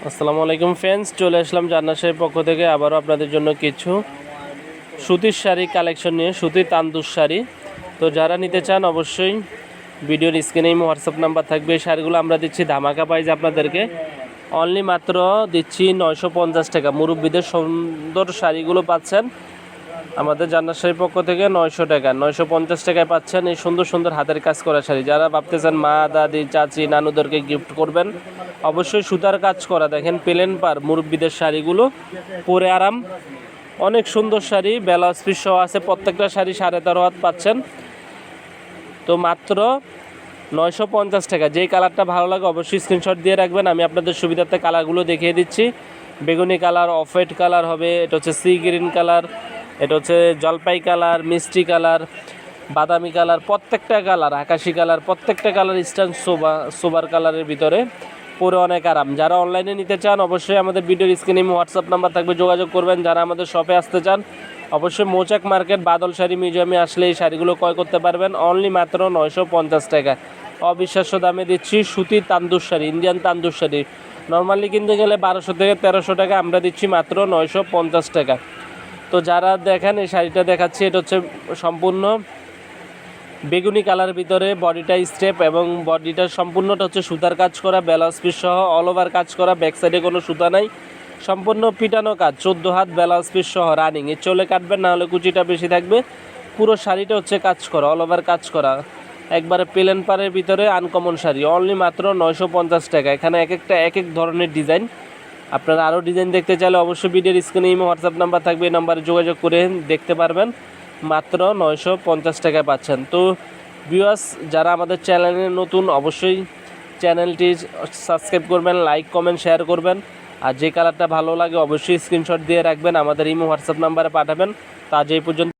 আসসালামু আলাইকুম ফ্রেন্ডস, চলে আসলাম জান্নাত শাড়ির পক্ষ থেকে আবারও আপনাদের জন্য কিছু সুতির শাড়ি কালেকশন নিয়ে, সুতির তান্দুস শাড়ি। তো যারা নিতে চান অবশ্যই ভিডিওর স্ক্রিনেই হোয়াটসঅ্যাপ নাম্বার থাকবে। এই শাড়িগুলো আমরা দিচ্ছি ধামাকা প্রাইজে আপনাদেরকে, অনলি মাত্র দিচ্ছি 950 টাকা। মুরব্বীদের সুন্দর শাড়িগুলো পাচ্ছেন আমাদের জান্নাত শাড়ির পক্ষ থেকে 900 টাকা, 950 টাকায় পাচ্ছেন এই সুন্দর সুন্দর হাতের কাজ করা শাড়ি। যারা ভাবতেছেন মা, দাদি, চাচি, নানুদেরকে গিফট করবেন, অবশ্যই সুতার কাজ করা। দেখেন প্লেন পার মুরব্বীদের শাড়িগুলো পরে আরাম, অনেক সুন্দর শাড়ি। ব্লাউজ পিস সহ আছে, প্রত্যেকটা শাড়ি 13.5 হাত পাচ্ছেন। তো মাত্র 950 টাকা। যেই কালারটা ভালো লাগে অবশ্যই স্ক্রিনশট দিয়ে রাখবেন, আমি আপনাদের সুবিধার্থে কালারগুলো দেখিয়ে দিচ্ছি। বেগুনি কালার, অফ হোয়াইট কালার হবে, এটা হচ্ছে সি গ্রিন কালার, এটা হচ্ছে জলপাই কালার, মিষ্টি কালার, বাদামি কালার, প্রত্যেকটা কালার, আকাশি কালার, প্রত্যেকটা কালার স্টান সোবার কালারের ভিতরে পরে অনেক আরাম। যারা অনলাইনে নিতে চান অবশ্যই আমাদের ভিডিওর স্ক্রিনে হোয়াটসঅ্যাপ নাম্বার থাকবে, যোগাযোগ করবেন। যারা আমাদের শপে আসতে চান অবশ্যই মৌচাক মার্কেট বাদল শাড়ি মিউজিয়ামে আসলে এই শাড়িগুলো ক্রয় করতে পারবেন, অনলি মাত্র 950 টাকা। অবিশ্বাস্য দামে দিচ্ছি সুতির তান্দুস শাড়ি, ইন্ডিয়ান তান্দুস শাড়ি। নর্মালি কিনতে গেলে 1200 থেকে 1300 টাকা, আমরা দিচ্ছি মাত্র 950 টাকা। তো যারা দেখেন এই শাড়িটা দেখাচ্ছি, এটা হচ্ছে সম্পূর্ণ বেগুনি কালারের ভিতরে, বডিটা স্টেপ এবং বডিটা সম্পূর্ণটা হচ্ছে সুতার কাজ করা, ব্লাউজ পিস সহ অল ওভার কাজ করা, ব্যাক সাইডে কোনো সুতা নাই, সম্পূর্ণ পিটানো কাজ, 14 হাত ব্লাউজ পিস সহ রানিং। এর চলে কাটবেন, না হলে কুচিটা বেশি থাকবে। পুরো শাড়িটা হচ্ছে কাজ করা, অল ওভার কাজ করা, একবারে প্লেন পাড়ের ভিতরে আনকমন শাড়ি, অনলি মাত্র 950 টাকা। এখানে এক একটা এক এক ধরনের ডিজাইন। আপনারা আরও ডিজাইন দেখতে চাইলে অবশ্যই ভিডিওর স্ক্রিনে হোয়াটসঅ্যাপ নাম্বার থাকবে, এই নাম্বারে যোগাযোগ করে দেখতে পারবেন। মাত্র 950 টাকায় পাচ্ছেন। তো ভিউয়ার্স, যারা আমাদের চ্যানেলে নতুন অবশ্যই চ্যানেলটি সাবস্ক্রাইব করবেন, লাইক কমেন্ট শেয়ার করবেন। আর যে কালারটা ভালো লাগে অবশ্যই স্ক্রিনশট দিয়ে রাখবেন, আমাদের হোয়াটসঅ্যাপ নাম্বারে পাঠাবেন। তা আজ এই পর্যন্ত।